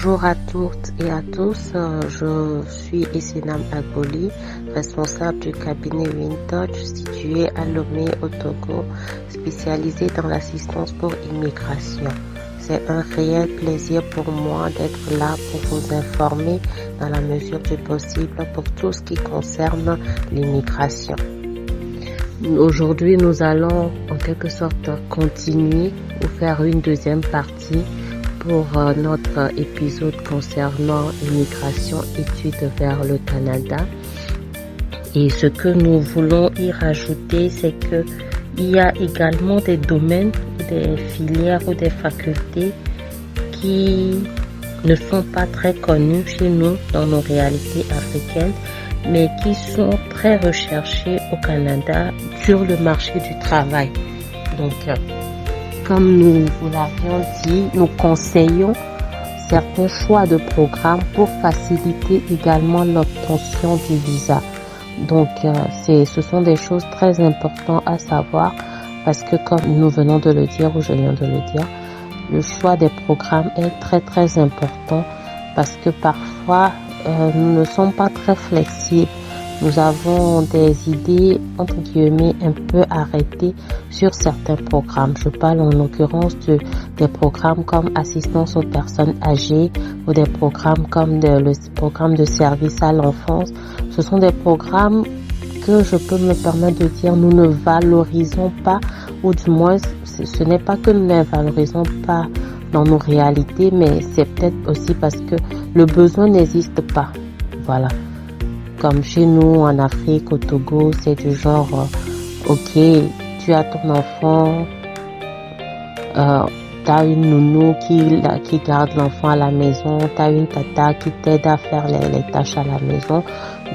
Bonjour à toutes et à tous, je suis Essenam Agboli, responsable du cabinet Wintouch situé à Lomé au Togo, spécialisé dans l'assistance pour immigration. C'est un réel plaisir pour moi d'être là pour vous informer dans la mesure du possible pour tout ce qui concerne l'immigration. Aujourd'hui, nous allons en quelque sorte continuer ou faire une deuxième partie pour notre épisode concernant l'immigration études vers le Canada. Et ce que nous voulons y rajouter, c'est que il y a également des domaines, des filières ou des facultés qui ne sont pas très connues chez nous dans nos réalités africaines, mais qui sont très recherchées au Canada sur le marché du travail. Donc, comme nous vous l'avions dit, nous conseillons certains choix de programmes pour faciliter également l'obtention du visa. Donc, ce sont des choses très importantes à savoir parce que comme nous venons de le dire ou je viens de le dire, le choix des programmes est très important parce que parfois nous ne sommes pas très flexibles. Nous avons des idées, entre guillemets, un peu arrêtées sur certains programmes. Je parle en l'occurrence des programmes comme assistance aux personnes âgées ou des programmes comme le programme de service à l'enfance. Ce sont des programmes que je peux me permettre de dire nous ne valorisons pas, ou du moins ce n'est pas que nous ne les valorisons pas dans nos réalités, mais c'est peut-être aussi parce que le besoin n'existe pas. Voilà. Comme chez nous en Afrique, au Togo, c'est du genre, ok, tu as ton enfant, t'as une nounou qui garde l'enfant à la maison, t'as une tata qui t'aide à faire les tâches à la maison.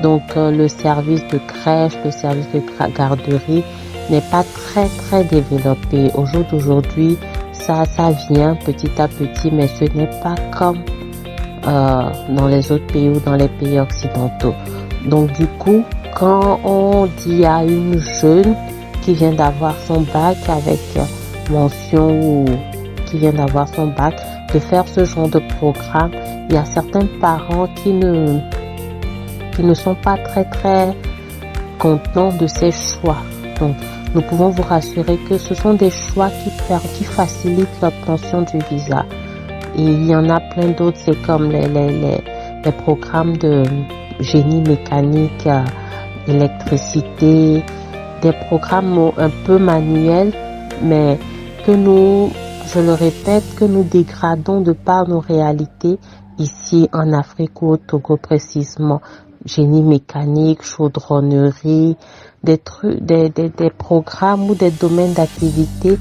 Donc le service de crèche, le service de garderie n'est pas très développé. Au jour d'aujourd'hui, ça vient petit à petit, mais ce n'est pas comme dans les autres pays ou dans les pays occidentaux. Donc du coup, quand on dit à une jeune qui vient d'avoir son bac avec mention ou qui vient d'avoir son bac de faire ce genre de programme, il y a certains parents qui ne sont pas très contents de ces choix. Donc nous pouvons vous rassurer que ce sont des choix qui facilitent l'obtention du visa. Et il y en a plein d'autres, c'est comme les programmes de génie mécanique, électricité, des programmes un peu manuels, mais que nous, je le répète, que nous dégradons de par nos réalités ici en Afrique ou au Togo précisément. Génie mécanique, chaudronnerie, des programmes ou des domaines d'activité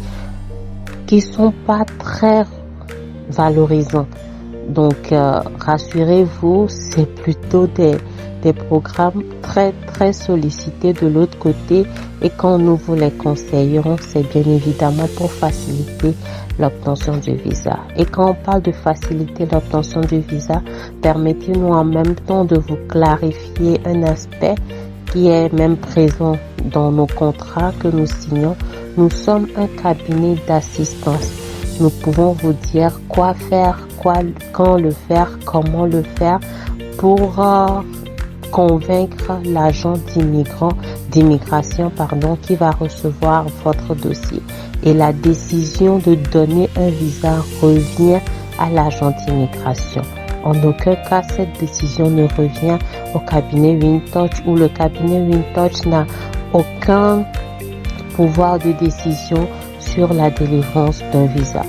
qui sont pas très valorisants. Donc, rassurez-vous, c'est plutôt des programmes très sollicités de l'autre côté, et quand nous vous les conseillons, c'est bien évidemment pour faciliter l'obtention du visa. Et quand on parle de faciliter l'obtention du visa, permettez-nous en même temps de vous clarifier un aspect qui est même présent dans nos contrats que nous signons. Nous sommes un cabinet d'assistance. Nous pouvons vous dire quoi faire, quand le faire, comment le faire pour convaincre l'agent d'immigration qui va recevoir votre dossier. Et la décision de donner un visa revient à l'agent d'immigration. En aucun cas, cette décision ne revient au cabinet Wintouch, où le cabinet Wintouch n'a aucun pouvoir de décision sur la délivrance d'un visa.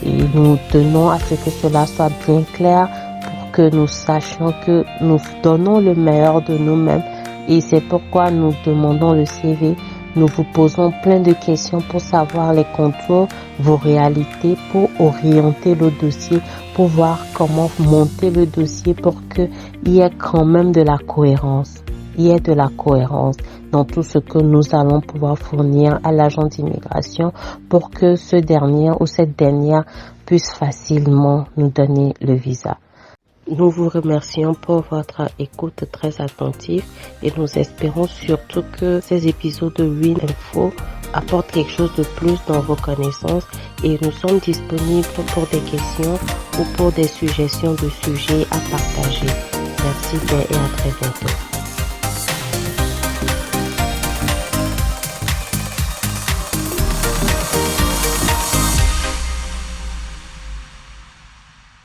Et nous tenons à ce que cela soit bien clair pour que nous sachions que nous donnons le meilleur de nous-mêmes, et c'est pourquoi nous demandons le CV. Nous vous posons plein de questions pour savoir les contours, vos réalités, pour orienter le dossier, pour voir comment monter le dossier pour qu'il y ait quand même de la cohérence. Il y ait de la cohérence dans tout ce que nous allons pouvoir fournir à l'agent d'immigration pour que ce dernier ou cette dernière puisse facilement nous donner le visa. Nous vous remercions pour votre écoute très attentive et nous espérons surtout que ces épisodes de WinInfo apporte quelque chose de plus dans vos connaissances et nous sommes disponibles pour des questions ou pour des suggestions de sujets à partager. Merci bien et à très bientôt.